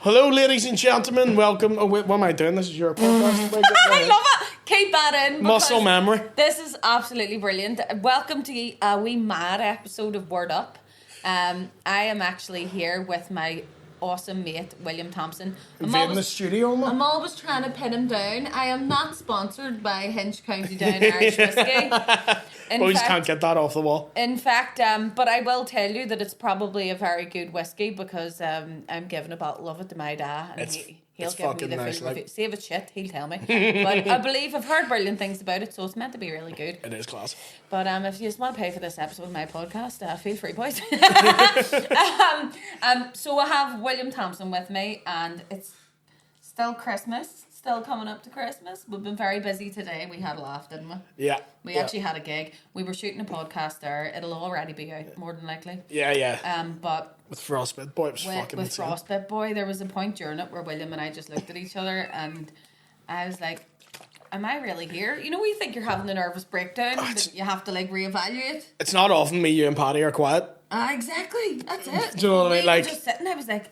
Hello, ladies and gentlemen. Welcome. Oh, wait, what am I doing? This is your podcast. I love it. Keep that in. Muscle memory. This is absolutely brilliant. Welcome to a wee mad episode of Word Up. I am actually here with my awesome mate, William Thompson. Invading the studio, man. I'm always trying to pin him down. I am not sponsored by Hinch County Down Irish Whiskey. Boys can't get that off the wall. In fact, but I will tell you that it's probably a very good whiskey because I'm giving a bottle of it to my dad. And he'll give me the nice, full review. Save it shit, he'll tell me. But I believe I've heard brilliant things about it, so it's meant to be really good. It is class. But if you just want to pay for this episode of my podcast, feel free, boys. So I have William Thompson with me, and it's still Christmas. Still coming up to Christmas. We've been very busy today. We had a laugh, didn't we? Yeah. We actually had a gig. We were shooting a podcast there. It'll already be out, more than likely. Yeah. But with Frostbite Boy, it was fucking with insane. Frostbite Boy, there was a point during it where William and I just looked at each other, and I was like, am I really here? You know when you think you're having a nervous breakdown, but you have to like reevaluate? It's not often me, you and Paddy are quiet. Exactly. That's it. Do you know what I mean? We were Like, just sitting, I was like,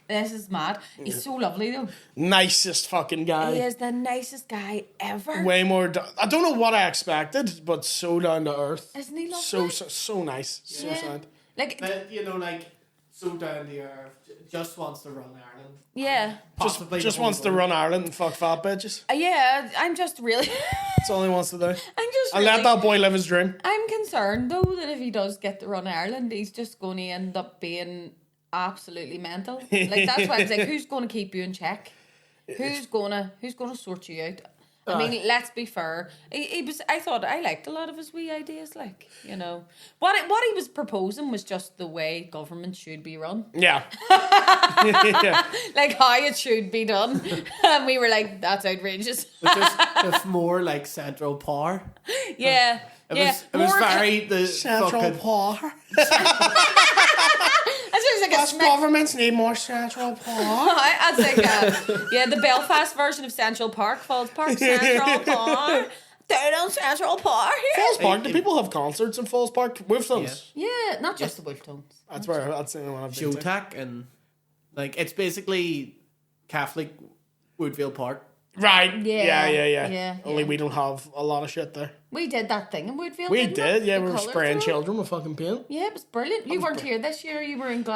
this is mad. He's so lovely though. Nicest fucking guy. He is the nicest guy ever. Way more. I don't know what I expected, but so down to earth. Isn't he lovely? So nice. So Yeah. sad. Like, But, you know, like, so down to earth, just wants to run Ireland. yeah. Possibly Just the whole wants to world. run Ireland and fuck fat bitches. Yeah, I'm just really... That's all he wants to do. I'm Let that boy live his dream. I'm concerned though that if he does get to run Ireland, he's just going to end up being absolutely mental. Like that's why I was like, who's going to keep you in check? Who's gonna sort you out? I mean, let's be fair. He was. I thought I liked a lot of his wee ideas. Like, you know, what he was proposing was just the way government should be run. Yeah. Like how it should be done. And we were like, that's outrageous. Just with more, like, central power. Yeah. It was very... the Central fucking... power. That sounds like a Us governments need more central power. I'd say, the Belfast version of Central Park, Falls Park, Central Park. Down on Central Park here. Falls Park. Do people have concerts in Falls Park? Wolftones. Yeah, not just the Wolftones. That's the only one I've been to. Showtack and... Like, it's basically Catholic Woodville Park. Right. Yeah. Yeah. Only we don't have a lot of shit there. We did that thing in Woodville. We didn't did. Yeah, The we were colour spraying through. children with fucking paint. Yeah, it was brilliant. You weren't here this year. You were in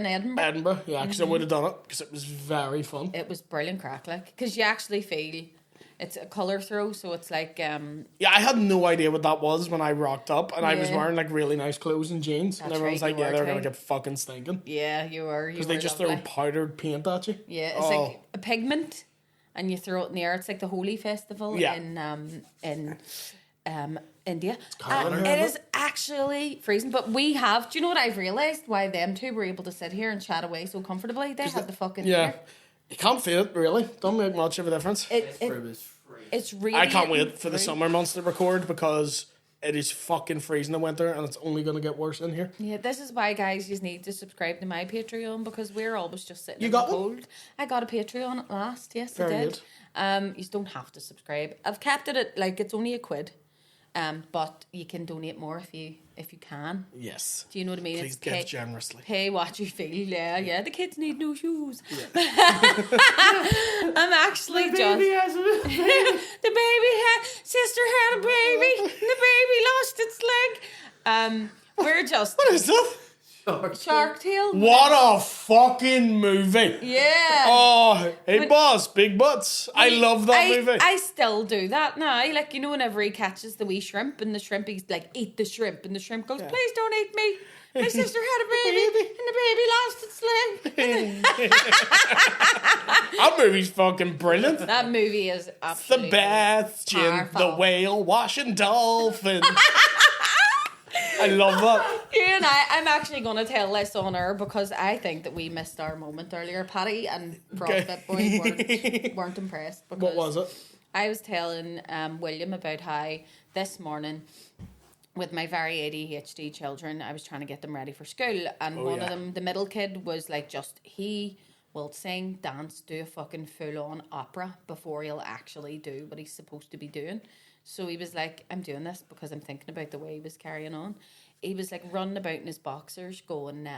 Edinburgh. Edinburgh. Yeah, because I would have done it because it was very fun. It was brilliant crack, like, because you actually feel it's a colour throw, so it's like Yeah, I had no idea what that was when I rocked up, and I was Yeah. wearing like really nice clothes and jeans, and That's everyone's right, like, you "Yeah, were they're gonna too. get fucking stinking." yeah, you were Because they just throw lovely. powdered paint at you. Yeah, it's like a pigment, and you throw it in the air. It's like the Holi festival Yeah. in India. cold in It here, is actually freezing, but we have. Do you know what I've realised? Why them two were able to sit here and chat away so comfortably? They had the fucking Yeah, air. you can't feel it really. Don't make much of a difference. It's really. I can't wait for the free. summer months to record because it is fucking freezing in winter, and it's only gonna get worse in here. Yeah, this is why, guys, you need to subscribe to my Patreon because we're always just sitting You in got the one? cold. I got a Patreon at last. Yes, Very I did. You don't have to subscribe. I've kept it at like it's only £1. But you can donate more if you can. Yes. Do you know what I mean? Please give generously. Pay what you feel. Yeah. The kids need new shoes. Yeah. I'm actually The baby has a... the baby sister had a baby. The baby lost its leg. We're just What is that? Shark Tale. What a fucking movie! Yeah. Oh, hey When- boss, big butts. I love that movie. I still do that now. Like, you know, whenever he catches the wee shrimp and the shrimp, he's like, eat the shrimp. And the shrimp goes, please don't eat me. My sister had a baby and the baby lost its leg. That movie's fucking brilliant. That movie is The absolutely Bastion, the powerful. whale washing dolphin. I love that. You and I'm actually going to tell this on air because I think that we missed our moment earlier. Patty and Frostbite Boy weren't impressed. Because What was it? I was telling William about how this morning with my very ADHD children, I was trying to get them ready for school, and one of them, the middle kid, was like, he will sing, dance, do a fucking full-on opera before he'll actually do what he's supposed to be doing. So he was like, I'm doing this because I'm thinking about the way he was carrying on. He was like running about in his boxers going,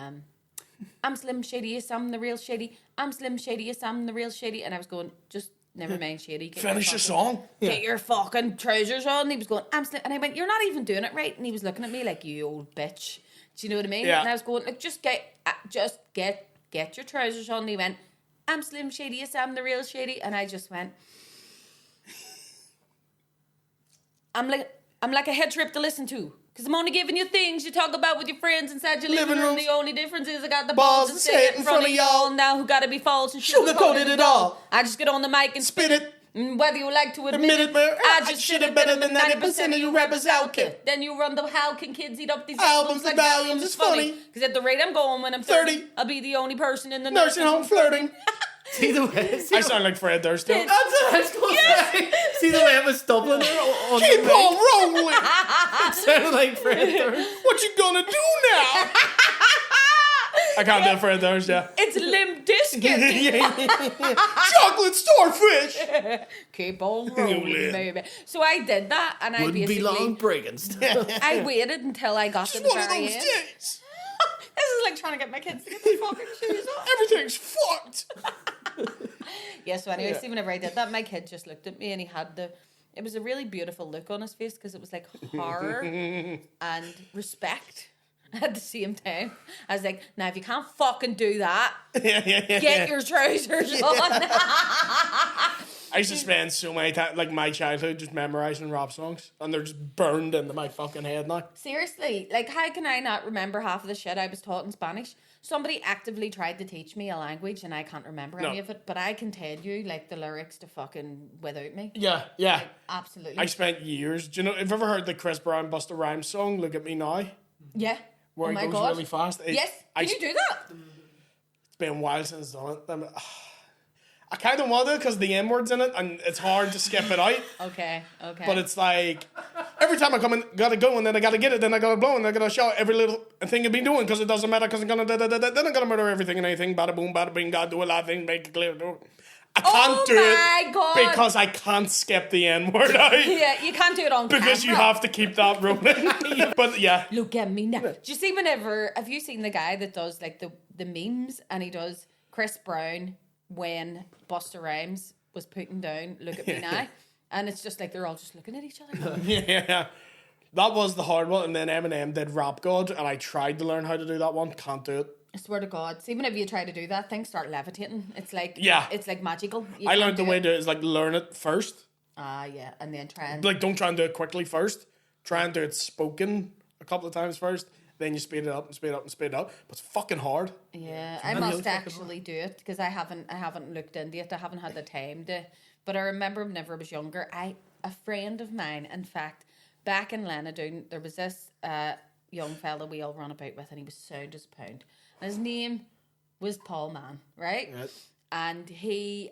I'm Slim Shady, yes, I'm the real Shady. I'm Slim Shady, yes, I'm the real Shady. And I was going, just never mind, Shady. Finish the song. Get your fucking trousers on. And he was going, I'm Slim. And I went, you're not even doing it right. And he was looking at me like, you old bitch. Do you know what I mean? Yeah. And I was going, like, just get your trousers on. And he went, I'm Slim Shady, yes, I'm the real Shady. And I just went, I'm like a head trip to listen to. Because I'm only giving you things you talk about with your friends inside your living room. The only difference is I got the balls to say it in front of y'all now who gotta be false and sugar-coated it all. I just get on the mic and spit it. And whether you like to admit it, I just shit it better than 90% of you rappers out there. Then you run the how can kids eat up these albums like volumes. It's funny. Because at the rate I'm going when I'm 30, I'll be the only person in the nursing home flirting. See the way I sound like Fred Durst. That's what I was going to say. See the way I was stumbling there on Keep the on rolling. It sounded like Fred Durst. What you gonna do now? I can't do Fred Durst, yeah. It's Limp Bizkit. Chocolate starfish. Keep on rolling, baby. So I did that, and I Wouldn't basically... be long breaking stuff. I waited until I got to the One of very those end. days. This is like trying to get my kids to get their fucking shoes on. Everything's fucked. Yeah, so anyway, Yeah. see, whenever I did that, my kid just looked at me and he had it was a really beautiful look on his face because it was like horror and respect at the same time. I was like, now if you can't fucking do that, get your trousers on. I used to spend so many time, like my childhood, just memorizing rap songs, and they're just burned into my fucking head now. Seriously, like how can I not remember half of the shit I was taught in Spanish? Somebody actively tried to teach me a language and I can't remember any of it, but I can tell you like the lyrics to fucking Without Me. Yeah. Like, absolutely. I spent years. Do you know? Have you ever heard the Chris Brown Busta Rhymes song? Look at me now. Yeah. Where oh it my goes God. really fast. Yes. Can you do that? It's been a while since I've done it. I kind of want to because the N word's in it and it's hard to skip it out. Okay. But it's like every time I come in, gotta go and then I gotta get it, then I gotta blow and I gotta show every little thing I've been doing because it doesn't matter because I'm gonna then I'm gonna murder everything and anything. Bada boom, bada bing, gotta do a lot of things, make it clear. I can't do it God. because I can't skip the N word out. Yeah, you can't do it on Because you camera. have to keep that rolling. But yeah. Look at me now. Do you see have you seen the guy that does like the memes and he does Chris Brown when Busta Rhymes was putting down Look at Me Now? And it's just like they're all just looking at each other. Yeah. That was the hard one. And then Eminem did Rap God and I tried to learn how to do that one. Can't do it. I swear to God. See, whenever you try to do that, things start levitating. It's like it's like magical. I learned the way to do it is like learn it first. Yeah, and then try and Like don't try and do it quickly first. Try and do it spoken a couple of times first. Then you speed it up and speed it up and speed it up. But it's fucking hard. yeah, I must actually do it because I haven't looked into it. I haven't had the time to. But I remember whenever I was younger, a friend of mine, in fact, back in Lenadoon, there was this young fella we all ran about with, and he was sound as a pound. And his name was Paul Mann, right? Yes. And he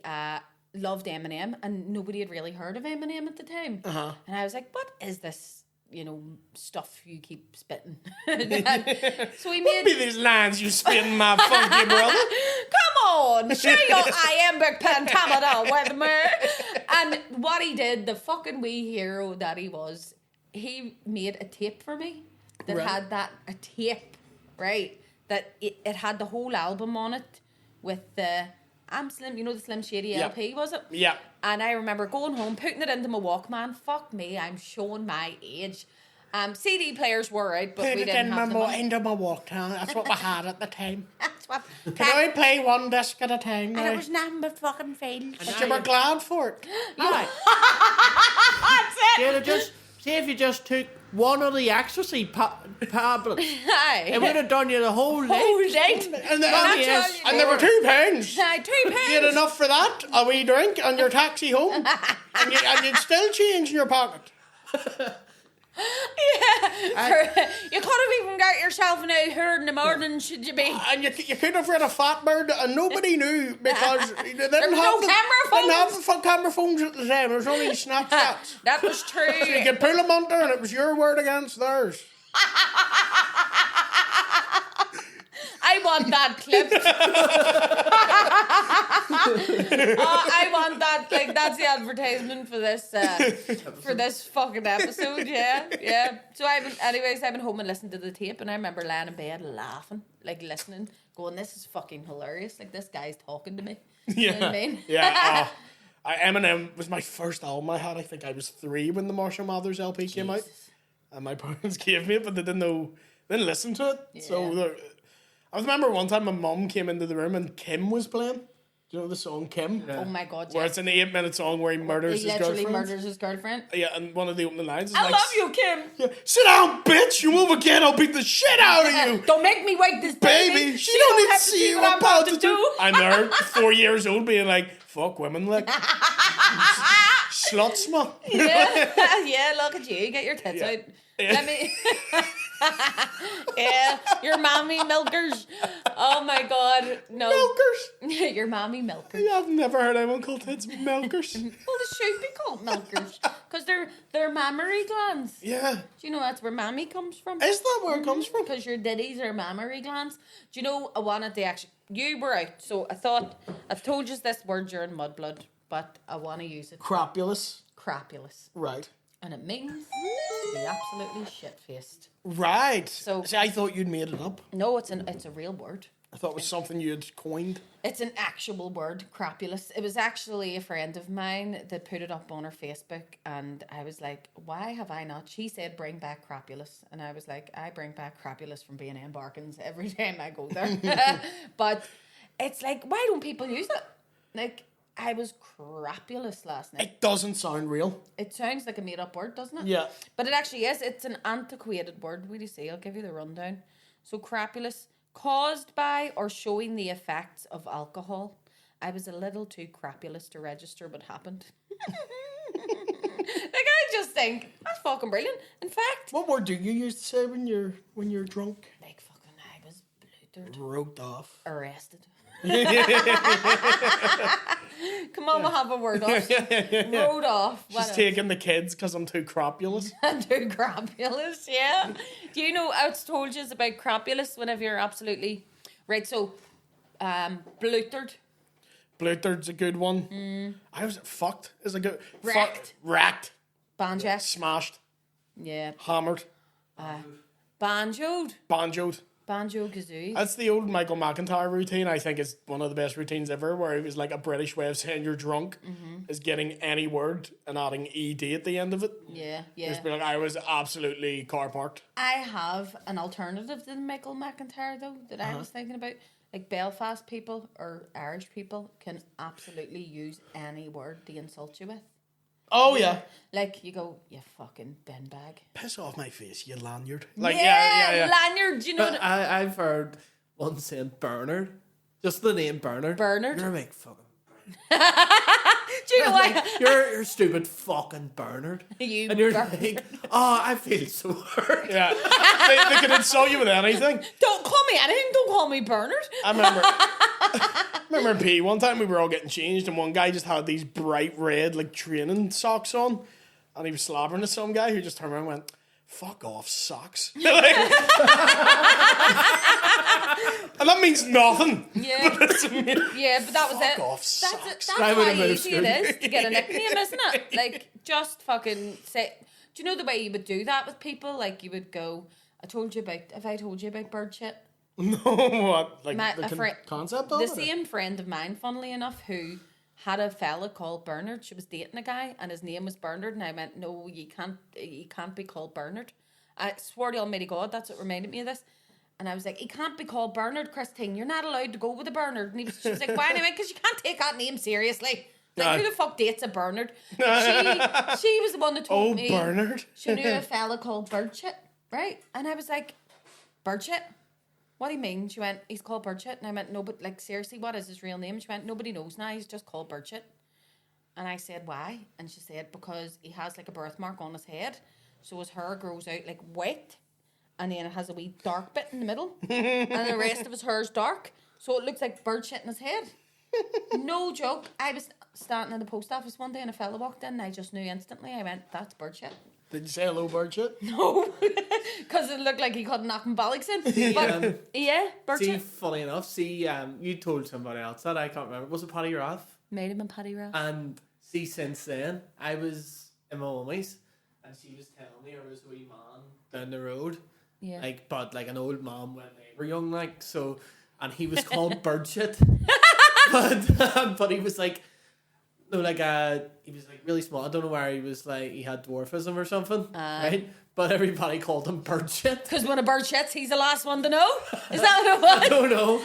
loved Eminem, and nobody had really heard of Eminem at the time. Uh-huh. And I was like, "What is this? Stuff you keep spitting?" So he What made. be these lines you spitting, my funky brother? Come on, share your iambic pentameter with me. And what he did, the fucking wee hero that he was, he made a tape for me that had a tape, right? That it had the whole album on it with the I'm Slim, the Slim Shady LP, was it? Yeah. And I remember going home, putting it into my Walkman. Fuck me, I'm showing my age. CD players were out, but we didn't have the money. into my Walkman. That's what we had at the time. That's what. Can I play one disc at a time? And it was nothing but fucking failed. But you were glad for it. Aye. That's it. Just see if you just took one of the ecstasy tablets. Aye. It would have done you the whole night. Whole night. And, yes. and there were £2. Aye, £2. You had enough for that, a wee drink, and your taxi home. and you'd still change in your pocket. You could have even got yourself an out here in the morning, should you be? And you could have read a fat bird, and nobody knew because they didn't There was no camera phones. Didn't have camera phones at the time. There was only Snapchats. That was true. You could pull them under, and it was your word against theirs. I want that clip. I want that That's the advertisement for this fucking episode. Yeah. So I've been home and listened to the tape, and I remember lying in bed laughing, like listening, going, "This is fucking hilarious! Like this guy's talking to me." You know what I mean? Yeah. Eminem was my first album I had. I think I was 3 when the Marshall Mathers LP came out, and my parents gave me it, but they didn't listen to it. Yeah. So I remember one time my mum came into the room and Kim was playing. Do you know the song Kim? Yeah. Oh my god! Where it's an 8-minute song where he murders his girlfriend. He literally murders his girlfriend. Yeah, and one of the opening lines is I love you, Kim. Yeah, sit down, bitch. You move again, I'll beat the shit out of you. Don't make me wake this baby. She don't need to see what I'm about to do. I'm there, 4 years old, being like, fuck women, like sluts, man. Yeah, look at you. Get your tits out. Yeah. Let me. Yeah, your mommy milkers. Oh my god, no. Milkers. Your mommy milkers. Yeah, I've never heard anyone call tits milkers. Well, they should be called milkers because they're mammary glands. Yeah. Do you know that's where mammy comes from? Is that where it comes from? Because your ditties are mammary glands. Do you know I wanted to actually? You were out, so I thought I've told you this word during Mudblood, but I want to use it. Crapulous. Right. And it means to be absolutely shit-faced. Right. So see, I thought you'd made it up. No, it's a real word. I thought it was something you had coined. It's an actual word, crapulous. It was actually a friend of mine that put it up on her Facebook, and I was like, why have I not? She said, bring back crapulous. And I was like, I bring back crapulous from being in Barkins every time I go there. But it's like, why don't people use it? Like, I was crapulous last night. It doesn't sound real. It sounds like a made-up word, doesn't it? Yeah. But it actually is. It's an antiquated word. What do you say? I'll give you the rundown. So crapulous, caused by or showing the effects of alcohol. I was a little too crapulous to register what happened. Like, I just think, that's fucking brilliant. In fact... What word do you use to say when you're drunk? Like, fucking, I was blootered. Roped off. Arrested. Come on, we'll have a word off. Rode off. She's taking the kids because I'm too crapulous. I'm too crapulous, yeah. Do you know, I told you about crapulous whenever you're absolutely... Right, so, blootered. Blootered's a good one. I was fucked is a good... Wrecked. Racked. Banjacked. Smashed. Yeah. Hammered. Banjoed. Banjoed. Banjo kazooie. That's the old Michael McIntyre routine. I think it's one of the best routines ever, where it was like a British way of saying you're drunk is getting any word and adding ed at the end of it. Yeah. Just be like, I was absolutely car parked. I have an alternative to Michael McIntyre though that I was thinking about. Like Belfast people or Irish people can absolutely use any word to insult you with. Oh yeah. Like you go, you fucking bin bag. Piss off my face, you lanyard. Like lanyard. You know. I've heard one saying Bernard. Just the name Bernard. Bernard. You're a big fucking. Do you know why? You're stupid fucking Bernard. And you're like, oh, I feel so hurt. Yeah. they can insult you with anything. Don't call me anything. Don't call me Bernard. I remember in PE one time we were all getting changed and one guy just had these bright red like training socks on and he was slobbering at some guy who just turned around and went, fuck off socks. And that means nothing. Yeah. But that was fuck it. Off socks. That's how easy it is to get a nickname, isn't it? Like, just fucking say... Do you know the way you would do that with people? Like, you would go... Have I told you about bird shit? No, what? Like concept of the it? same friend of mine, funnily enough, who had a fella called Bernard. She was dating a guy and his name was Bernard, and I went, no, you can't be called Bernard. I swore to Almighty God, that's what reminded me of this. And I was like, he can't be called Bernard, Christine. You're not allowed to go with a Bernard. And she was like, why? And I went, because you can't take that name seriously. Like, who the fuck dates a Bernard? Like, she was the one that told me. Oh, Bernard. She knew a fella called Birdshit, right? And I was like, Birdshit? What do you mean? She went, he's called Birdshit. And I went, no, but like, seriously, what is his real name? She went, nobody knows now. He's just called Birdshit. And I said, why? And she said, because he has like a birthmark on his head. So his hair grows out like white. And then it has a wee dark bit in the middle. And the rest of his hair is dark. So it looks like bird shit in his head. No joke. I was standing in the post office one day and a fella walked in and I just knew instantly. I went, that's bird shit. Did you say hello, bird shit? No. Because it looked like he couldn't knock him bollocks in. But, yeah, bird shit. Funny enough, you told somebody else that, I can't remember. Was it Paddy Rath? Made him a Paddy Rath. And see, since then, I was in my mummy's, and she was telling me there was a wee man down the road. Yeah. But an old man when they were young, so, and he was called bird shit. but he was like, no, he was like really small. I don't know where he was like, he had dwarfism or something, right? But everybody called him bird shit. Because when a bird shits, he's the last one to know? Is that what it was? I don't know.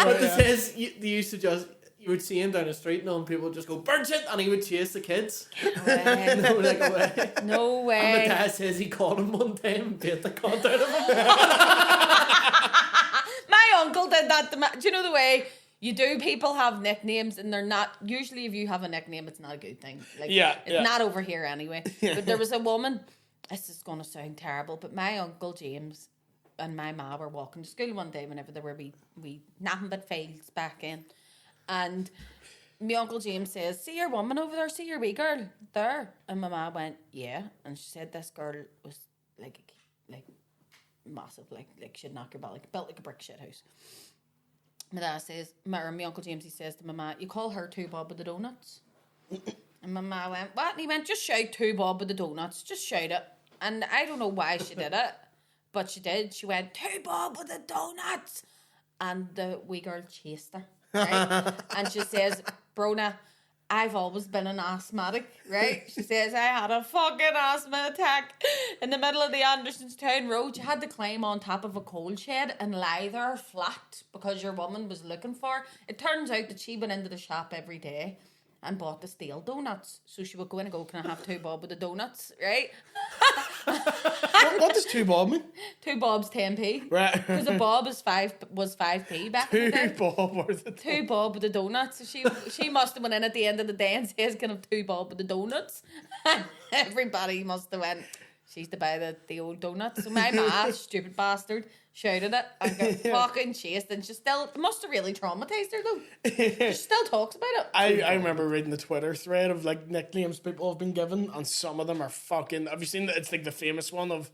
But it says, you used to just, you would see him down the street and people would just go, bird shit, and he would chase the kids. Away. Away. No way. And my dad says he called him one time and beat the cunt out of him. My uncle did that. Do you know the way you do? People have nicknames and they're not. Usually, if you have a nickname, it's not a good thing. It's not over here anyway. But there was a woman. This is going to sound terrible, but my uncle James and my ma were walking to school one day whenever there were we nothing but fields back in, and my uncle James says, "See your woman over there? See your wee girl there?" And my ma went, "Yeah," and she said this girl was like massive, like she'd knock your back, built like a brick shit house. My dad says, my uncle James, he says to my ma, "You call her Two Bob with the Donuts?" And my ma went, "What?" And he went, "Just shout Two Bob with the Donuts. Just shout it." And I don't know why she did it, but she did. She went, "Two Bob with the Donuts." And the wee girl chased her, right? And she says, "Bronagh, I've always been an asthmatic," right? She says, "I had a fucking asthma attack in the middle of the Andersonstown Road. You had to climb on top of a coal shed and lie there flat because your woman was looking for her." It turns out that she went into the shop every day and bought the stale donuts. So she would go in and go, "Can I have 2 bob with the donuts?" Right? What does 2 bob mean? 2 bob's 10p. Right. Because a bob was 5p back in the day. 2 bob worth of 2 bob with the donuts. So she must have went in at the end of the day and says, "Can I have 2 bob with the donuts?" And everybody must have went, "She's to buy the old donuts." So my ma, stupid bastard, shouted it and got fucking chased, and she still, it must have really traumatized her though. She still talks about it. I remember reading the Twitter thread of like nicknames people have been given, and some of them are fucking. Have you seen that? It's like the famous one of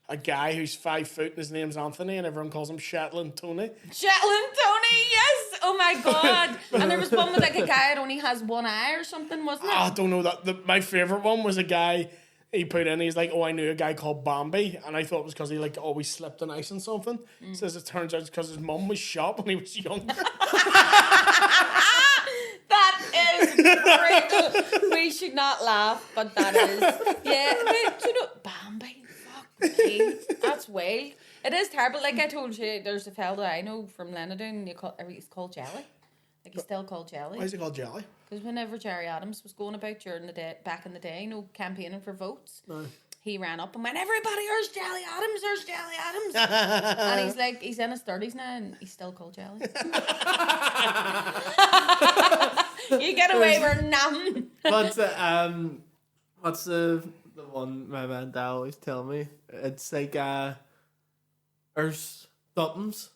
a guy who's 5 foot and his name's Anthony, and everyone calls him Shetland Tony. Shetland Tony, yes! Oh my god! And there was one with like a guy that only has one eye or something, wasn't it? I don't know that. My favourite one was a guy he put in, he's like, "Oh, I knew a guy called Bambi," and I thought it was because he like always slipped on ice and something. Says it turns out it's because his mum was shot when he was younger. That is brutal. We should not laugh, but that is. Yeah, do you know, Bambi? Fuck me. That's wild. It is terrible. Like I told you, there's a fella that I know from Lenadoon, he's called Jelly. Like he's still called Jelly. Why is he called Jelly? Because whenever Jerry Adams was going about during the day, back in the day, campaigning for votes, he ran up and went, "Everybody, there's Jelly Adams, there's Jelly Adams." And he's like, he's in his 30s now and he's still called Jelly. You get away with nothing. What's the one my man dad always tell me? It's like there's Thumpins.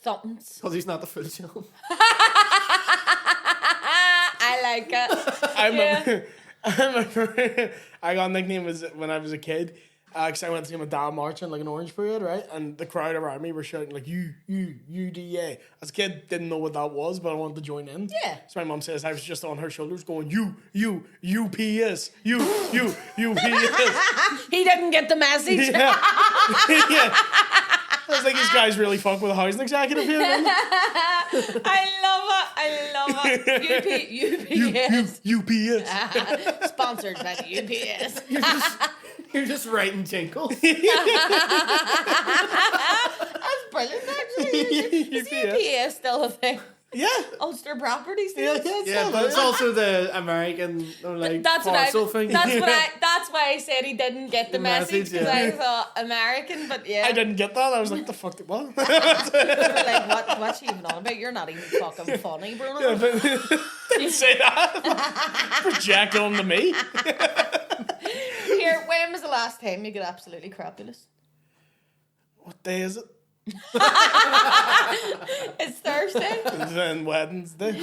Thumpins. Because he's not the full show. I like it. I remember I got a nickname when I was a kid, because I went to see my dad marching like an orange parade, right? And the crowd around me were shouting like UDA. As a kid, didn't know what that was, but I wanted to join in. Yeah. So my mum says I was just on her shoulders going UPS. He didn't get the message. Yeah. Yeah. I was like, these guys really fuck with a housing executive here. I love it. UPS. Sponsored by the UPS. You're just writing jingles. That's brilliant, actually. Is UPS still a thing? Yeah. Ulster Properties. Yeah, but it's also the American parcel thing. That's why I said he didn't get the message, because I thought American, but yeah. I didn't get that. I was like, the fuck did what? Like, what's she even on about? You're not even fucking funny, Bruno. Yeah, but didn't say that. Project onto me. Here, when was the last time you got absolutely crapulous? What day is it? It's Thursday. Then Wednesday.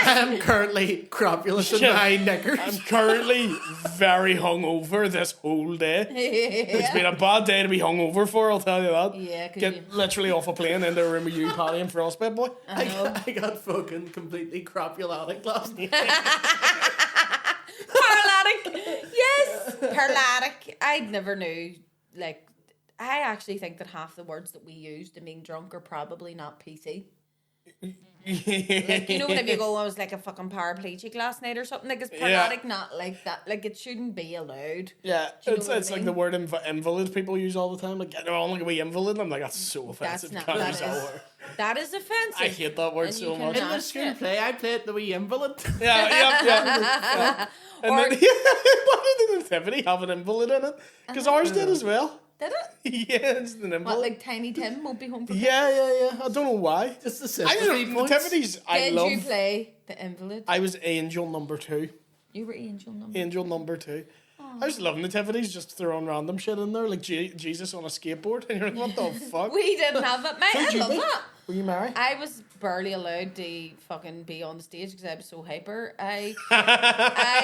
I'm currently crapulous in my knickers. I'm currently very hungover this whole day. It's been a bad day to be hungover for, I'll tell you that. Yeah, Get literally off a plane into a room with you, Paddy, and Frostbite Boy. I got fucking completely crapulatic last night. Paralytic. Yes, paralytic. I never knew. Like, I actually think that half the words that we use to mean drunk are probably not PC. Like, you know, whenever you go, I was like a fucking paraplegic last night or something. Like, is paralytic not like that? Like, it shouldn't be allowed. Yeah, it's I mean? like the word invalid people use all the time. Like, they're on like a wee invalid. I'm like, that's so offensive. That's You not. can't use that word. That is offensive. I hate that word And so you much. In cannot the screenplay, I played the wee invalid. Yeah. And Or- then, why did the nativity have an invalid in it? Because ours did as well. Did it? Yeah, it's an invalid. What, like Tiny Tim won't be home for Yeah. I don't know why. Just the I sympathy don't know. points. Nativities, I Did love. you play the invalid? I was angel number 2. You were angel number. Angel number 2. I just love nativities, just throwing random shit in there, like Jesus on a skateboard, and you're like, what the fuck? We didn't have it. Mate, I Who'd you love be? that. Were you married? I was barely allowed to fucking be on the stage because I was so hyper. I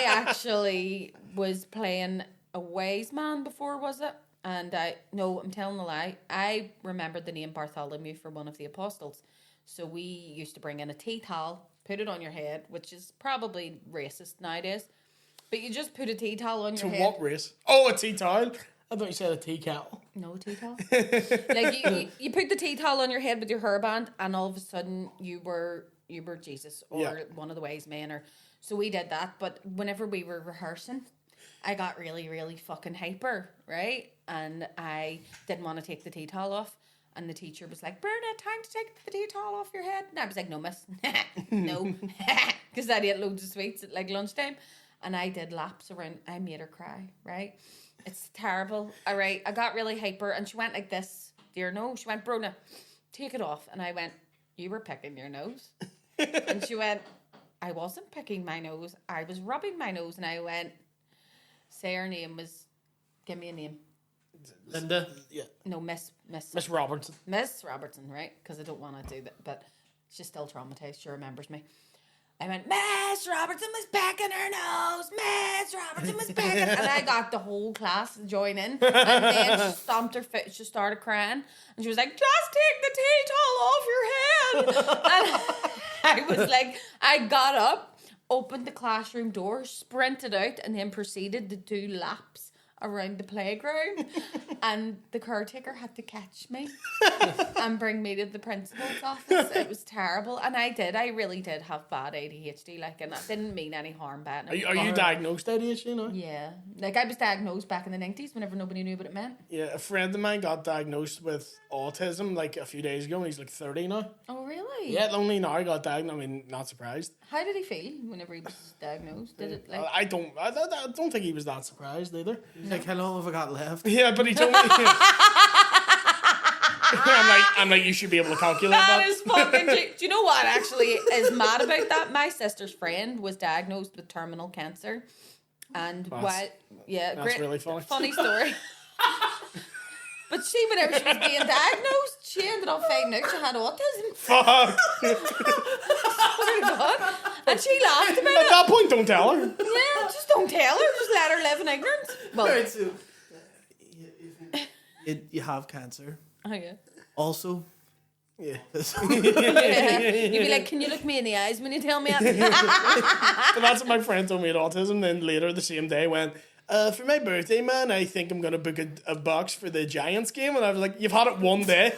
actually was playing a wise man before, was it? And I'm telling a lie. I remembered the name Bartholomew for one of the apostles. So we used to bring in a tea towel, put it on your head, which is probably racist nowadays. But you just put a tea towel on your To head. what race? Oh, a tea towel. I thought you said a tea kettle. No tea towel. Like you put the tea towel on your head with your hairband, and all of a sudden you were Jesus or one of the wise men, so we did that. But whenever we were rehearsing, I got really, really fucking hyper, right? And I didn't want to take the tea towel off. And the teacher was like, Bernard, time to take the tea towel off your head. And I was like, no, miss. No. Because I ate loads of sweets at like lunchtime. And I did laps around. I made her cry, right? It's terrible. All right. I got really hyper. And she went like this. Dear, no. She went, Bronagh, take it off. And I went, you were picking your nose. And she went, I wasn't picking my nose. I was rubbing my nose. And I went, say her name was, give me a name. Linda. Yeah. No, Miss Robertson. Miss Robertson, right? Because I don't want to do that, but she's still traumatized. She remembers me. I went, Miss Robertson was pecking her nose. Miss Robertson was pecking. And I got the whole class to join in. And then she stomped her foot. She started crying. And she was like, just take the tea towel off your head. And I was like, I got up, opened the classroom door, sprinted out, and then proceeded to do laps around the playground. And the caretaker had to catch me and bring me to the principal's office. It was terrible. And I really did have bad ADHD, like, and that didn't mean any harm by it. Are you diagnosed ADHD now? Yeah. Like, I was diagnosed back in the 90s whenever nobody knew what it meant. Yeah, a friend of mine got diagnosed with autism like a few days ago, and he's like 30 now. Oh, really? Yeah, only now I got diagnosed. I mean, not surprised. How did he feel whenever he was diagnosed? Did it, like... I don't think he was that surprised either. He's like, how long have I got left? Yeah, but he told me. I'm like, you should be able to calculate that. That is fucking... Do you know what actually is mad about that? My sister's friend was diagnosed with terminal cancer. And That's really funny. Funny story. But see, whenever she was being diagnosed, she ended up finding out she had autism. Fuck. Swear to God. And she laughed about At it. that point, don't tell her. Yeah, just don't tell her. Just let her live in ignorance. Well, Right, so you have cancer. oh yeah. Also, Yeah. You'd be like, can you look me in the eyes when you tell me that? So that's what my friend told me at autism. Then later the same day went, for my birthday, man, I think I'm going to book a box for the Giants game. And I was like, you've had it one day.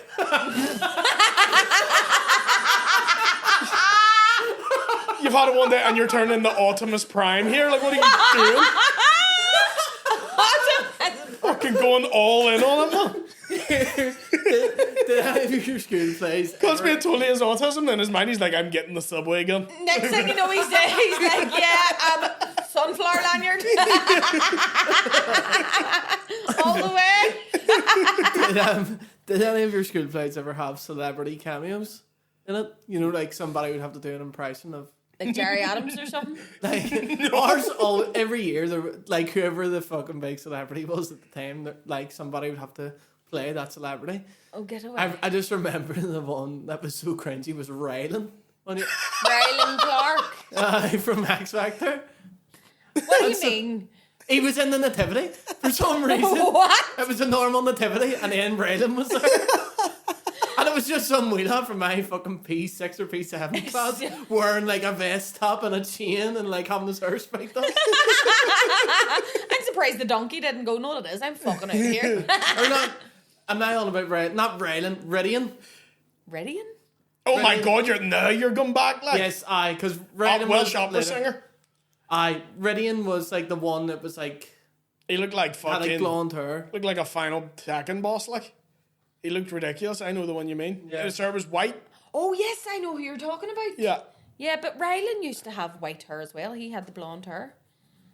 You've had it one day and you're turning the Optimus Prime here. Like, what are you doing? Fucking going all in on it, man. did any of your school plays Because me totally his autism, then his mind, he's like, I'm getting the subway gun. Next thing you know, he's like, yeah, sunflower lanyard. All the way. did any of your school plays ever have celebrity cameos in it? You know, like somebody would have to do an impression of Like Jerry Adams or something? like ours. Every year, there like whoever the fucking big celebrity was at the time, like somebody would have to play that celebrity. Oh, get away. I just remember the one that was so cringy was Rylan. Rylan Clark. From X Factor. What do you mean? He was in the nativity for some reason. What? It was a normal nativity, and then Rylan was there. And it was just some wee from my fucking P6 or P7 class wearing like a vest top and a chain and like having his hair spiked up. I'm surprised the donkey didn't go, no, it is. I'm fucking out here. Or not. I'm not on about Rylan. Not Rylan. Rydian. Rydian? Oh my God, you're going back like. Yes, because Rylan Welsh was opera later. singer. Rydian was like the one that was like He looked like had fucking. like blonde hair. Looked like a final Tekken boss, like. He looked ridiculous. I know the one you mean. Yeah. His hair was white. Oh, yes, I know who you're talking about. Yeah. Yeah, but Rylan used to have white hair as well. He had the blonde hair.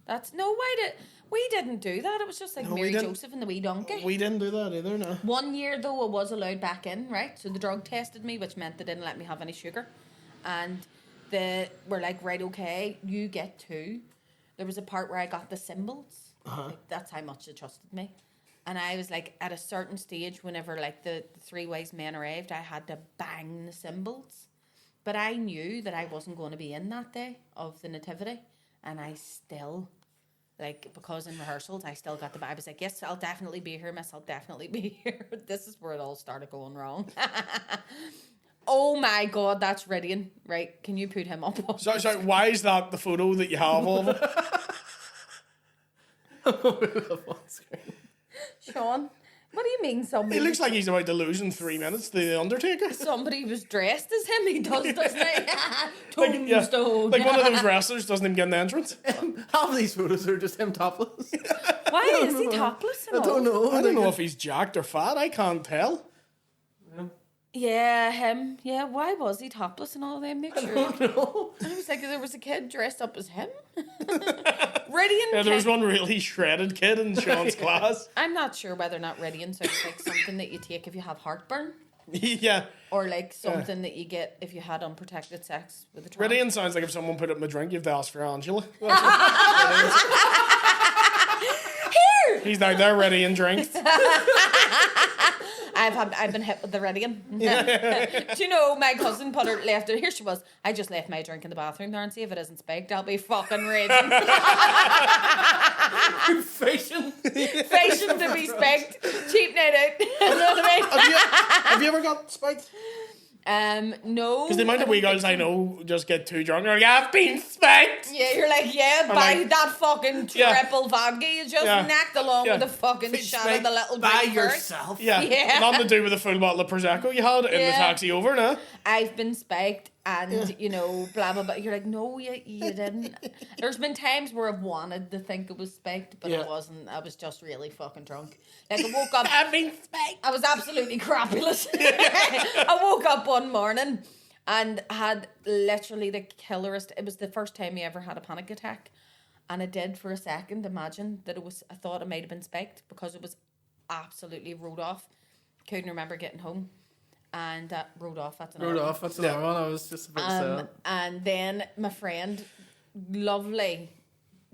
We didn't do that. It was just like No, we Mary didn't. Joseph and the wee donkey. We didn't do that either, no. 1 year though, I was allowed back in, right? So the drug tested me, which meant they didn't let me have any sugar. And they were like, right, okay, you get 2. There was a part where I got the symbols. Like, that's how much they trusted me. And I was like, at a certain stage, whenever like the 3 wise men arrived, I had to bang the symbols. But I knew that I wasn't going to be in that day of the nativity. And I still, like, because in rehearsals, I still got I was like, yes, I'll definitely be here, miss, I'll definitely be here. This is where it all started going wrong. Oh my God, that's Rydian. Right, can you put him up? So why is that the photo that you have of him? Sean, what do you mean somebody? He looks like he's about to lose in 3 minutes. The Undertaker. Somebody was dressed as him. He does, doesn't he? Yeah, Tombstone. like one of those wrestlers doesn't even get an entrance. Half of these photos are just him topless. Why is he topless? I don't know. I don't know if he's jacked or fat. I can't tell. Yeah, him. Yeah, why was he topless and all that? Make sure. I don't know. I was like, there was a kid dressed up as him. Rydian. Yeah, there was one really shredded kid in Sean's class. I'm not sure whether or not Rydian sounds like something that you take if you have heartburn, Yeah. or like something that you get if you had unprotected sex with a tramp. Rydian sounds like if someone put it in a drink, you have to ask for Angela. Here. He's down there, Rydian drinks. I've been hit with the Rydian. Do you know my cousin left it? Here she was. I just left my drink in the bathroom there and see if it isn't spiked. I'll be fucking raging. Fashion. Fashion to be spiked. Cheap night out. You know what I Have you ever got spiked? mean? No. Because the amount of wee girls I know just get too drunk. They're like, I've been spiked. Yeah, you're like, buy like, that fucking triple vodka. You just knacked along with the fucking shot of the little by green curd. yourself. Yeah. Yeah. Nothing to do with the full bottle of Prosecco you had in the taxi over, no? I've been spiked and, you know, blah, blah, blah. You're like, no, you didn't. There's been times where I've wanted to think it was spiked, but it wasn't. I was just really fucking drunk. Like, I woke up. I've been spiked. I was absolutely crapulous. I woke up one morning and had literally the killerest. It was the first time I ever had a panic attack. And I did for a second imagine that I thought it might have been spiked because it was absolutely rode off. Couldn't remember getting home. And rode off. That's another Rode one. off. That's another one. I was just about to say that. And then my friend, lovely,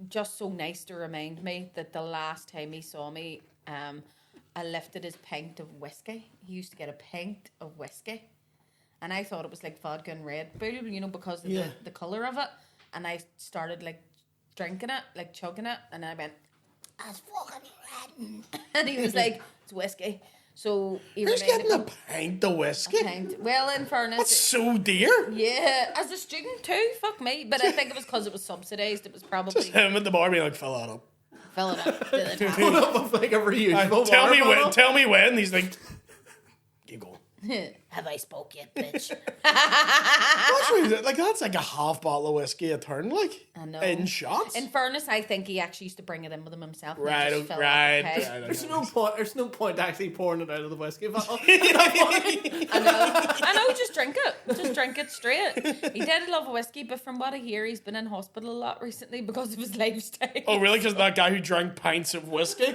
just so nice to remind me that the last time he saw me, I lifted his pint of whiskey. He used to get a pint of whiskey. And I thought it was like vodka and Red Bull, you know, because of the colour of it. And I started like drinking it, like chugging it. And I went, that's fucking red. And he was like, it's whiskey. So he Who's reminded getting a me. pint of whiskey? Well, in fairness, That's so dear. yeah, as a student too, fuck me. But I think it was because it was subsidised. It was probably Just him at the bar being like, fill that up. fill it up to the top. Put up with like a reusable Tell me water when. bottle. Tell me when. He's like, keep going. Have I spoke yet, bitch? That's really, like that's like a half bottle of whiskey a turn, like I know. in shots. In fairness, I think he actually used to bring it in with him himself. and Right, just fill it up, right, okay? right. There's no point. There's no point actually pouring it out of the whiskey bottle. I know, just drink it. Just drink it straight. He did love whiskey, but from what I hear, he's been in hospital a lot recently because of his lifestyle. Oh, really? Because that guy who drank pints of whiskey,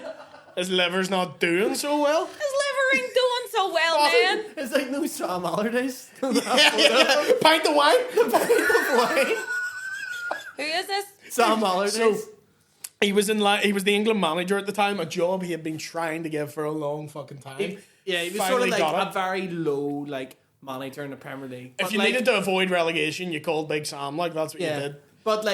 his liver's not doing so well. His liver ain't doing so well, man. It's like no Sam Allardyce. Pint of wine. Who is this? Sam Allardyce. So, He was the England manager at the time, a job he had been trying to get for a long fucking time. He was Finally sort of like got a very low manager in the Premier League. If you needed to avoid relegation, you called Big Sam. Like, that's what you did. But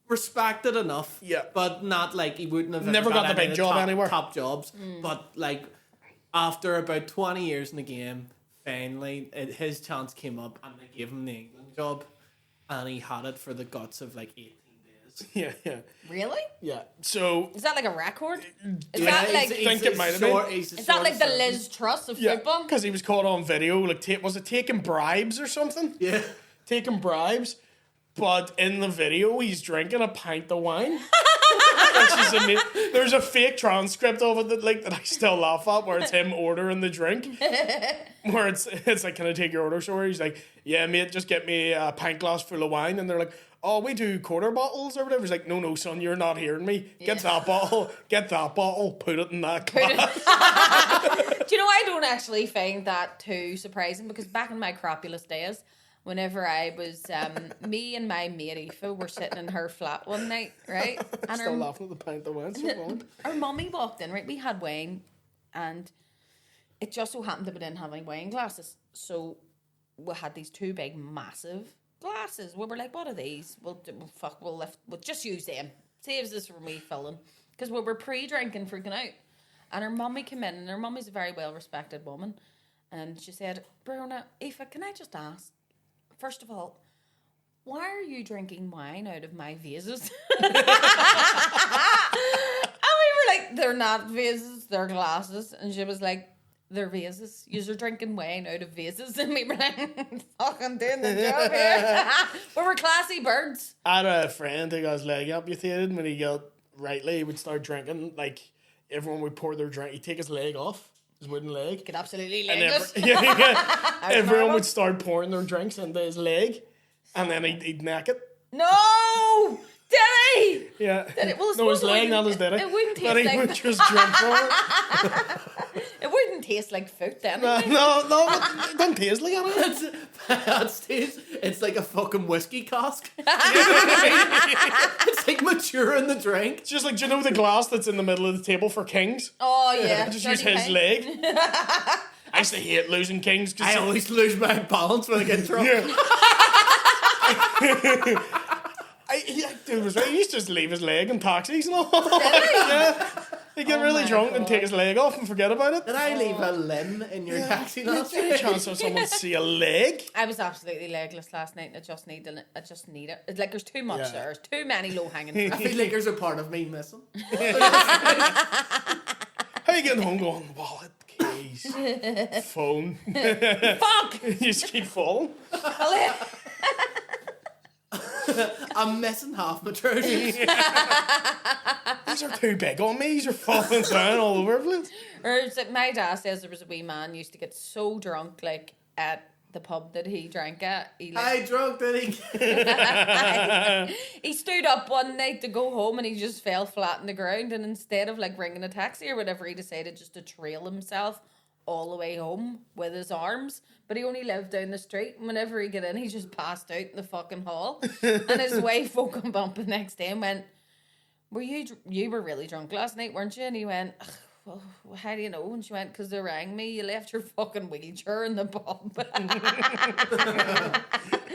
respected enough. Yeah. But not he wouldn't have never got the big job anywhere. Top jobs. But after about 20 years in the game, finally his chance came up and they gave him the England job, and he had it for the guts of 18 days. Yeah. Really? Yeah. So is that like a record? Is yeah, that like? I think it might have been. Is that like the Liz Truss of football? Because he was caught on video. Was it taking bribes or something? Yeah. Taking bribes. But in the video, he's drinking a pint of wine. There's a fake transcript of it that I still laugh at, where it's him ordering the drink. Where it's like, can I take your order, sir? He's like, yeah, mate, just get me a pint glass full of wine. And they're like, oh, we do quarter bottles or whatever. He's like, no, son, you're not hearing me. Get that bottle, put it in that glass. Do you know, I don't actually find that too surprising, because back in my Crapulous days, whenever I was, me and my mate Aoife were sitting in her flat one night, right? And Still laughing at the pint of wine. So our mummy walked in, right? We had wine, and it just so happened that we didn't have any wine glasses. So we had these two big, massive glasses. We were like, what are these? We'll just use them. Saves us from me filling. Because we were pre-drinking, freaking out. And her mummy came in, and her mummy's a very well-respected woman. And she said, Bronagh, Aoife, can I just ask, first of all, why are you drinking wine out of my vases? And we were like, they're not vases, they're glasses. And she was like, they're vases. You're drinking wine out of vases. And we were like, fucking doing the job here. We were classy birds. I had a friend who got his leg amputated. When he got rightly, he would start drinking. Everyone would pour their drink. He'd take his leg off, his wooden leg. You could absolutely leg us. Everyone would start pouring their drinks into his leg, and then he'd neck it. No! Did he? Yeah. Did it? Well, no, his leg, not his daddy. It wouldn't taste but he would just drink from it. It wouldn't taste like food then. No, it doesn't taste like it. It's like a fucking whiskey cask. It's like maturing the drink. It's just like, do you know the glass that's in the middle of the table for kings? Oh, yeah. Just use his leg. I used to hate losing kings. I always lose my balance when I get drunk. Yeah. Dude was right. He used to just leave his leg in taxis and all. Yeah. He'd get really drunk and take his leg off and forget about it. Did I leave a limb in your taxi last night? Any chance of someone see a leg? I was absolutely legless last night, and I just need it. It's like there's too much there. There's too many low hanging fruit. I feel like there's a part of me missing. How you getting home going, wallet, keys, phone? Fuck! You just keep falling. I'm missing half my trousers. These are too big on me. These are falling down all over the place. Or it's like my dad says there was a wee man used to get so drunk, at the pub that he drank at. I drunk, did he? He stood up one night to go home and he just fell flat on the ground, and instead of ringing a taxi or whatever, he decided just to trail himself all the way home with his arms. But he only lived down the street, and whenever he got in, he just passed out in the fucking hall. And his wife woke him up the next day and went, you were really drunk last night, weren't you? And he went, well, how do you know? And she went, because they rang me. You left your fucking wheelchair in the pub.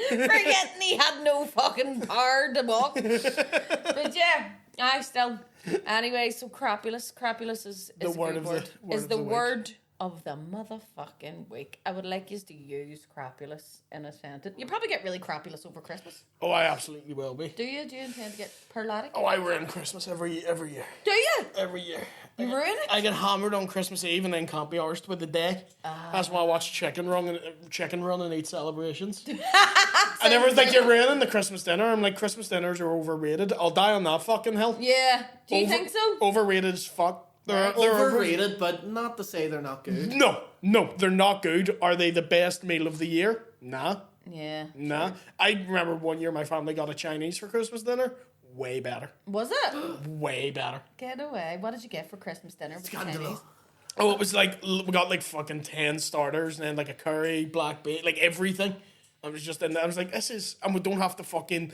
Forgetting he had no fucking power to walk. But yeah, anyway, so crapulous is The a word good of word. the Is the week. word of the motherfucking week. I would like you to use crapulous in a sentence. You probably get really crapulous over Christmas. Oh, I absolutely will be. Do you? Do you intend to get perlatic? Oh, I ruin Christmas every year. Do you? Every year. You ruin it? I get hammered on Christmas Eve and then can't be arsed with the day. That's why I watch Chicken Run and eat celebrations. And everyone's like, you're ruining the Christmas dinner. I'm like, Christmas dinners are overrated. I'll die on that fucking hill. Yeah. Do you think so? Overrated as fuck. They're overrated, but not to say they're not good. No, they're not good. Are they the best meal of the year? Nah. Yeah. Nah. Sure. I remember one year my family got a Chinese for Christmas dinner. Way better. Was it? Way better. Get away. What did you get for Christmas dinner with Chinese? Oh, it was we got fucking 10 starters and then a curry, black bait, everything. I was just in there. I was like, this is, and we don't have to fucking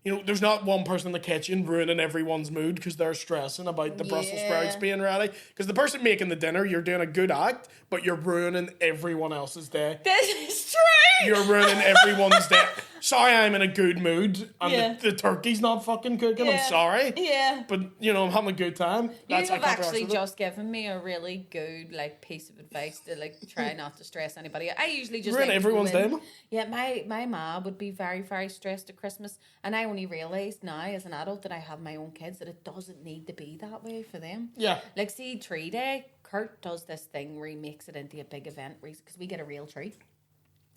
you know, there's not one person in the kitchen ruining everyone's mood because they're stressing about the Brussels sprouts being ready. Because the person making the dinner, you're doing a good act, but you're ruining everyone else's day. This is true. You're ruining everyone's day. Sorry, I'm in a good mood, and the turkey's not fucking cooking. I'm sorry. Yeah. But, you know, I'm having a good time. You have actually just given me a really good, like, piece of advice to, like, try not to stress anybody. I usually just, ruin everyone's day. Yeah, my ma would be very, very stressed at Christmas, and I only realised now as an adult that I have my own kids that it doesn't need to be that way for them. Yeah. Like, see, Tree Day, Kurt does this thing where he makes it into a big event because we get a real tree.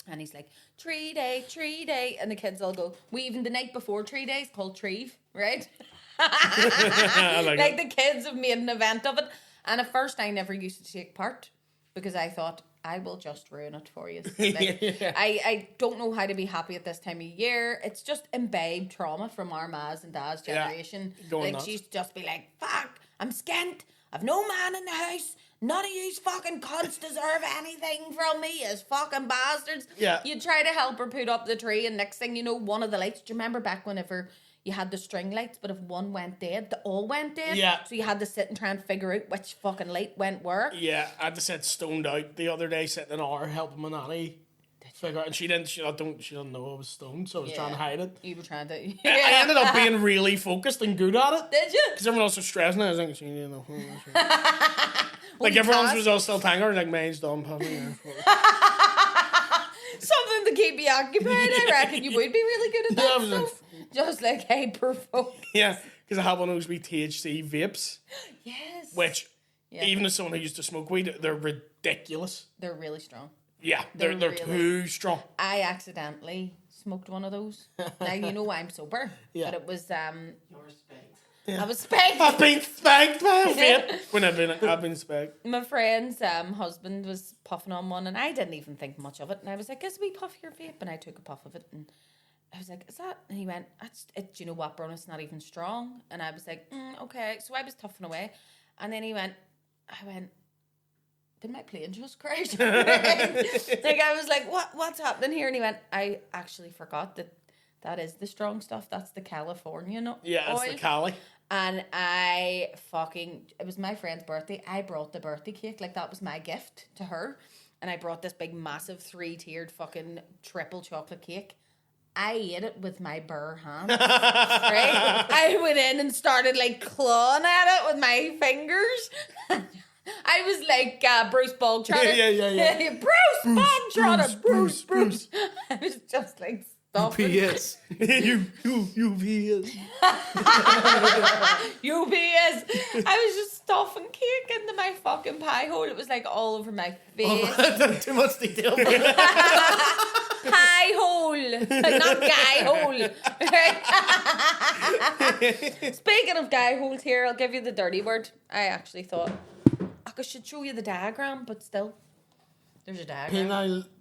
And he's like, Tree Day. And the kids all go, we even the night before Tree Day is called Treve, right? Like the kids have made an event of it. And at first I never used to take part because I thought, I will just ruin it for you. Like, I don't know how to be happy at this time of year. It's just imbibed trauma from our ma's and dad's generation. Like she used to just be like, fuck, I'm skint. I've no man in the house. None of you fucking cunts deserve anything from me as fucking bastards. Yeah. You try to help her put up the tree, and next thing you know, one of the lights. Do you remember back whenever you had the string lights, but if one went dead, they all went dead? Yeah. So you had to sit and try and figure out which fucking light went where. Yeah, I had to sit stoned out the other day, sitting an hour helping my nanny figure out, and she didn't know I was stoned, so I was trying to hide it. You were trying to. I ended up being really focused and good at it. Did you? Because everyone else was stressing. I was like, you know. Like everyone was all still tangled, like mine's done. Something to keep you occupied. I reckon you would be really good at that stuff. Just like hyper-focus. Yeah, because I have one of those wee THC vapes. Yes. Which, even as someone who used to smoke weed, they're ridiculous. They're really strong. Yeah, they're really too strong. I accidentally smoked one of those. Now, you know I'm sober. Yeah. But it was... You're spanked. Yeah. I was spanked. I've been spanked by a vape. When I've been spanked. My friend's husband was puffing on one, and I didn't even think much of it. And I was like, "Is we puff your vape?" And I took a puff of it, and I was like, "Is that?" And he went, "That's it. Do you know what, Bronagh? It's not even strong." And I was like, "Okay." So I was tuffing away, and then I went, "Did my plane just crash?" Like I was like, "What's happening here?" And he went, "I actually forgot that is the strong stuff. That's the California nut Yeah, oil." it's the Cali. And it was my friend's birthday. I brought the birthday cake. Like, that was my gift to her. And I brought this big, massive, 3-tiered fucking triple chocolate cake. I ate it with my bare hands. Right? I went in and started, like, clawing at it with my fingers. I was like Bruce Bogtrotter. Yeah. Bruce Bogtrotter. Bruce. I was just like... UPS. UPS. UPS. I was just stuffing cake into my fucking pie hole. It was like all over my face. Too much detail. Pie hole, not guy hole. Speaking of guy holes, here I'll give you the dirty word. I actually thought I should show you the diagram, but still, there's a diagram.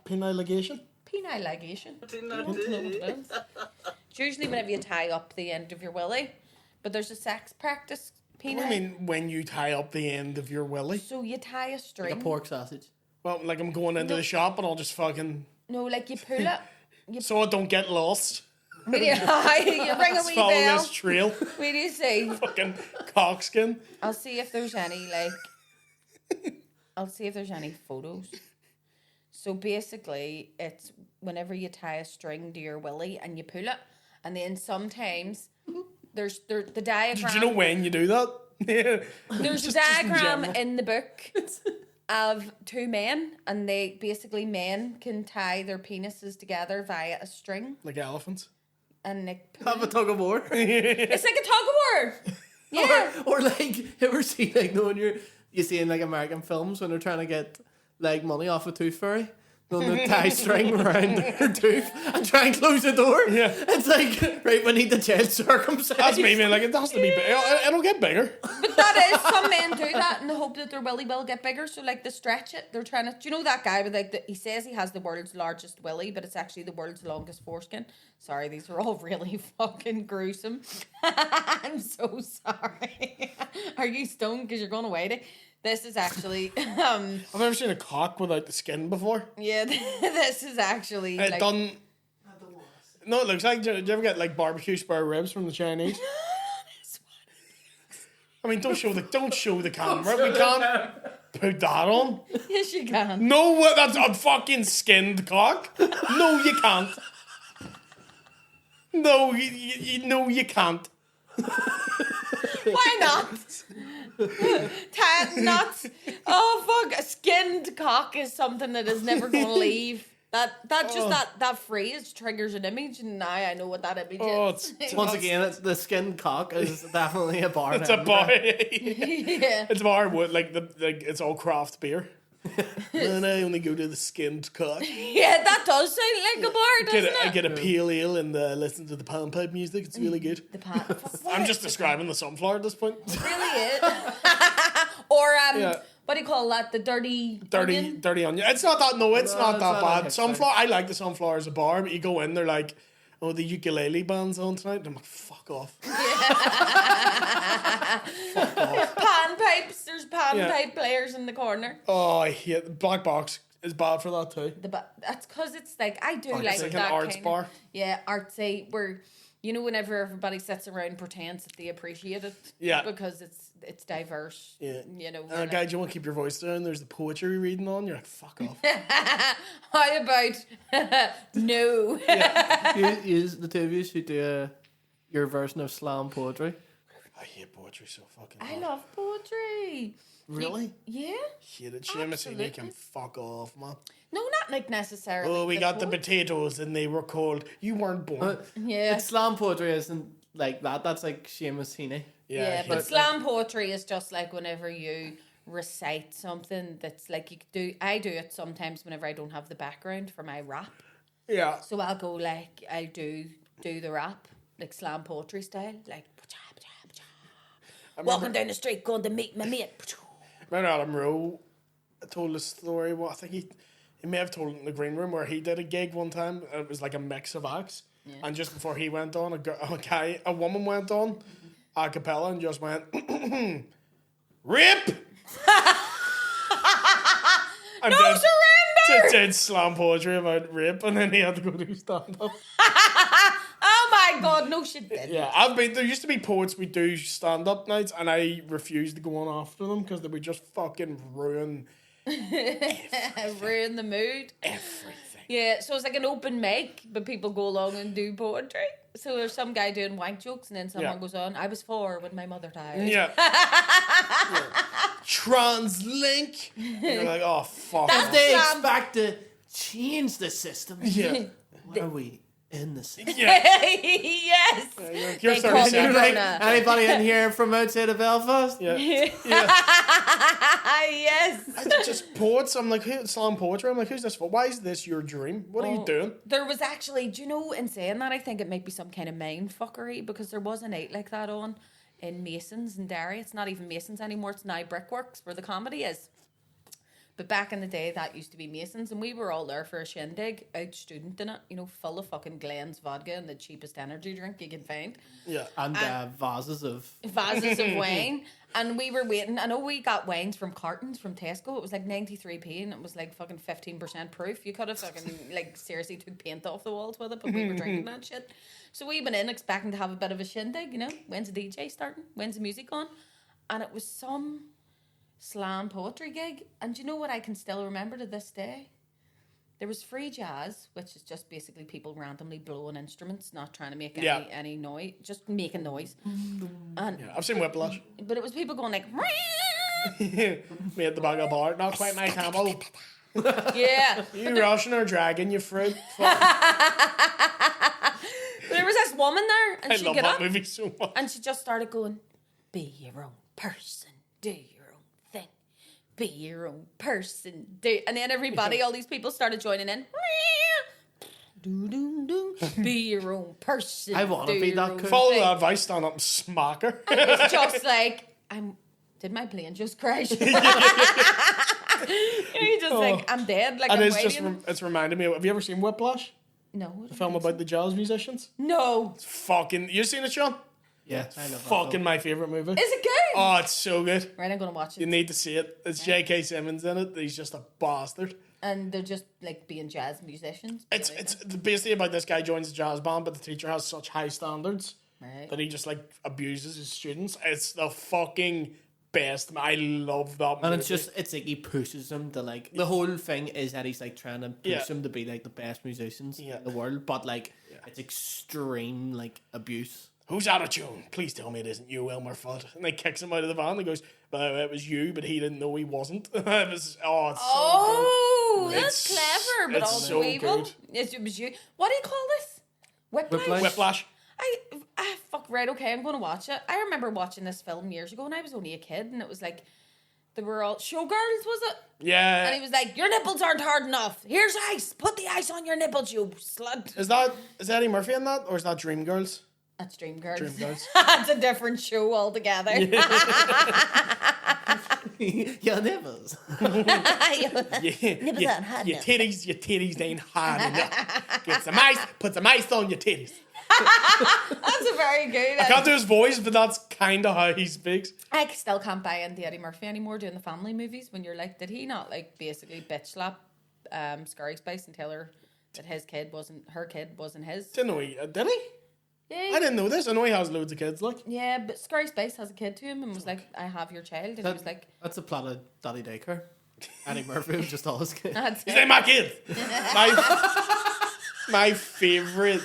Penile ligation. Penile ligation. It's usually whenever you tie up the end of your willy, but there's a sex practice. Penile. What do you mean when you tie up the end of your willy? So you tie a string. Like a pork sausage. Well, like I'm going into the shop and I'll just fucking... No, like you pull it. So I don't get lost. You ring a wee follow bell. this trail. What do you see? Fucking cockskin. I'll see if there's any photos. So basically, it's whenever you tie a string to your willy and you pull it, and then sometimes there's the diagram. Did you know when you do that? There's a diagram in the book of two men, and men can tie their penises together via a string. Like elephants. And they have a tug of war. It's like a tug of war. Yeah. Or like, you ever see like when you see in like American films when they're trying to get like money off a tooth fairy? They'll tie string around their tooth and try and close the door. Yeah. It's like, right, we need the child circumcised. That's me being like, it has to be big. It'll get bigger. But that is, some men do that in the hope that their willy will get bigger. So like they stretch it. They're trying to, do you know that guy with like, he says he has the world's largest willy, but it's actually the world's longest foreskin. Sorry, these are all really fucking gruesome. I'm so sorry. Are you stoned because you're going away to? This is actually... I've never seen a cock without the skin before. Yeah, this is actually... It No, it looks like. Do you ever get like barbecue spare ribs from the Chinese? I mean, don't show the camera. We can't put that on. Yes, you can. No, that's a fucking skinned cock. No, you can't. No, you can't. Why not? Nuts. Oh fuck! A skinned cock is something that is never going to leave. That phrase triggers an image, and now I know what that image is. Once again, it's the skinned cock is definitely a bar. It's a bar. Yeah. It's a bar with it's all craft beer. And I only go to the skinned cock. Yeah, that does sound like a bar, doesn't it? I get a pale ale and listen to the panpipe music. It's really good. I'm just describing the sunflower at this point. It really is. Or what do you call that? The dirty onion? Dirty onion. It's not that. No, it's not that not bad. Sunflower. I like the sunflower as a bar, but you go in, they're like, oh, the ukulele band's on tonight. And I'm like, fuck off. Fuck off. Panpipes. There's panpipe players in the corner. Oh, I hate the black box. Is bad for that too. That's because it's like I do like it's like that an arts kind bar. Of, yeah, artsy where whenever everybody sits around and pretends that they appreciate it. Yeah. Because it's diverse. Yeah. Guy, do you want to keep your voice down? There's the poetry reading on. You're like, fuck off. How about no? The two of you should do your version of slam poetry. I hate poetry so fucking I hard. love poetry. Really? Yeah. Hate it. Seamus and you can fuck off, man. No, not like necessarily. Oh, we got the potatoes and they were cold. You weren't born. Yeah. It's slam poetry isn't like that. That's like Seamus Heaney. Yeah, but slam poetry is just like whenever you recite something that's like you could do. I do it sometimes whenever I don't have the background for my rap. Yeah. So I'll go like I do the rap like slam poetry style, like walking down the street going to meet my mate. Remember Adam Rowe told a story. Well, I think he may have told it in the green room where he did a gig one time. It was like a mix of acts, and just before he went on, a woman went on a cappella and just went rip. No surrender. Did slam poetry about rape, and then he had to go do stand up. Oh my god, no shit did. Yeah, there used to be poets we do stand up nights, and I refused to go on after them because they would just fucking ruin ruin the mood. everything. Yeah, so it's like an open mic, but people go along and do poetry. So there's some guy doing wank jokes, and then someone goes on, I was 4 when my mother died. Yeah. Translink. You're like, oh fuck. They expect to change the system. Yeah. Why are we in the system? Yes. You're They starting call to me say, Like, Bronagh. anybody in here from outside of Belfast? yeah. Yes. It's just poets. I'm like, slam poetry. I'm like, who's this for? Why is this your dream? What are you doing? There was actually, do you know, in saying that, I think it might be some kind of mind fuckery because there was a night like that on in Masons in Derry. It's not even Masons anymore. It's now Brickworks where the comedy is. But back in the day, that used to be Masons, and we were all there for a shindig, out student in it, full of fucking Glen's vodka and the cheapest energy drink you can find. Yeah. And vases of Wine. And we were waiting. I know we got wines from cartons from Tesco. It was like 93p, and it was like fucking 15% proof. You could have fucking like seriously took paint off the walls with it, but we were drinking that shit. So we went in expecting to have a bit of a shindig, When's the DJ starting? When's the music on? And it was some slam poetry gig. And do you know what I can still remember to this day? There was free jazz, which is just basically people randomly blowing instruments, not trying to make any noise, just making noise. And I've seen Whiplash. but it was people going like, Made the bag of bar. Not quite my camel. yeah. You Russian or dragon, you fruit. There was this woman there, and I she love got that up, movie so much. and she just started going, "Be your own person, do your own thing, be your own person, do." And then everybody, all these people started joining in. Do do do. Be your own person. I wanna do be your that own cool. Follow thing. that advice, stand up and smack her. And it's just like Did my plane just crash? You just think I'm dead. Like And I'm it's just waiting. it's reminded me. Have you ever seen Whiplash? No. The film about the jazz musicians. No. It's fucking. You seen it, Sean? Yeah, I love that Fucking film. my favorite movie. Is it good? Oh, it's so good. Right, I'm gonna watch You it. need to see it. It's J.K. Simmons in it. He's just a bastard. And they're just like being jazz musicians. It's basically about this guy joins a jazz band, but the teacher has such high standards Right. that he just like abuses his students. It's the fucking best. I love that movie. And it's like he pushes them to like, the whole thing is that he's like trying to push them to be like the best musicians in the world, but like it's extreme like abuse. Who's out of tune? Please tell me it isn't you, Elmer Fudd. And they kicks him out of the van and he goes, well, it was you, but he didn't know he wasn't. It's so good. That's clever, but it's also so evil. good. It was you. What do you call this? Whiplash? Whiplash. Fuck, right, okay, I'm going to watch it. I remember watching this film years ago when I was only a kid, and it was like, they were all showgirls, was it? Yeah. And he was like, your nipples aren't hard enough. Here's ice. Put the ice on your nipples, you slut. Is Eddie Murphy in that, or is that Dreamgirls? That's Dreamgirls. Dreamgirls. That's a different show altogether. Your nipples. Nipples aren't hard your enough. titties ain't hard enough. Get some ice, put some ice on your titties. That's a very good. I can't do his voice, but that's kind of how he speaks. I still can't buy into Eddie Murphy anymore doing the family movies when you're like, did he not like basically bitch slap Scary Spice and tell her that her kid wasn't his? Didn't know did he? Yeah. I didn't know this. I know he has loads of kids, like. Yeah, but Scary Spice has a kid to him and was like, I have your child. And he was like, That's the plot of Daddy Daycare. Eddie Murphy was just all his kid. that's He's it. like, my kid. my favourite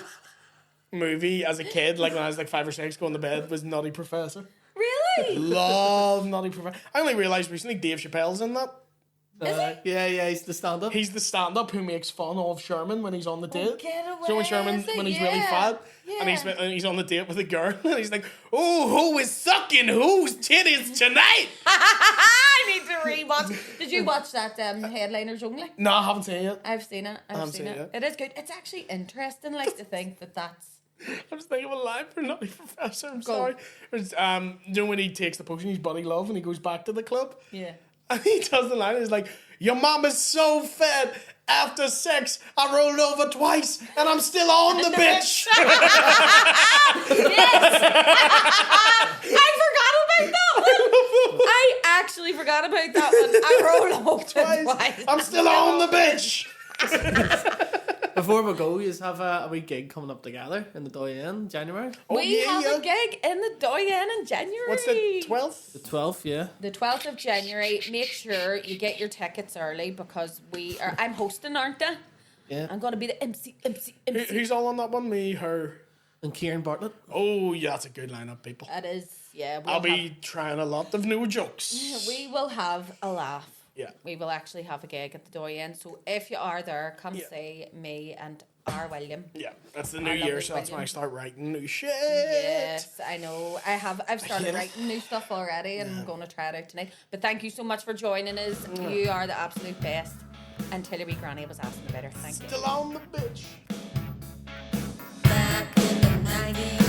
movie as a kid, like when I was like 5 or 6, going to bed, was Nutty Professor. Really? Love Nutty Professor. I only realised recently Dave Chappelle's in that. Yeah, he's the stand-up. He's the stand-up who makes fun of Sherman when he's on the date. get away, So when Sherman, is it? when he's really Yeah. fat, and he's on the date with a girl, and he's like, "Oh, who is sucking whose titties tonight?" I need to rewatch. Did you watch that Headliners Only? No, I haven't seen it yet. I've seen it. I've haven't seen seen it. it It is good. It's actually interesting, like to think that that's. I'm just thinking of a line for Nutty Professor. I'm sorry. It's, you know when he takes the potion, he's Buddy Love, and he goes back to the club. Yeah. And he does the line, he's like, your mom is so fat, after sex, I rolled over twice, and I'm still on the bitch. I forgot about that one. I actually forgot about that one. I rolled over twice. I'm still on the bitch. Before we go, you have a wee gig coming up together in the Doyen, January. We have a gig in the Doyen in January. What's the 12th? The 12th, yeah. The 12th of January. Make sure you get your tickets early because I'm hosting, aren't I? Yeah. I'm going to be the MC. Who's all on that one? Me, her. And Kieran Bartlett. Oh, yeah, that's a good lineup, people. That is, yeah. I'll be trying a lot of new jokes. We will have a laugh. Yeah. We will actually have a gig at the Doyen. So if you are there, come see me and R. William. Yeah, that's the new I love year, it, so that's when I William. start writing new shit. Yes, I know. I've started hate it. writing new stuff already and I'm going to try it out tonight. But thank you so much for joining us. You are the absolute best. Until your wee granny was asking about her. Thank you. Still on the bitch. Back in the 90s.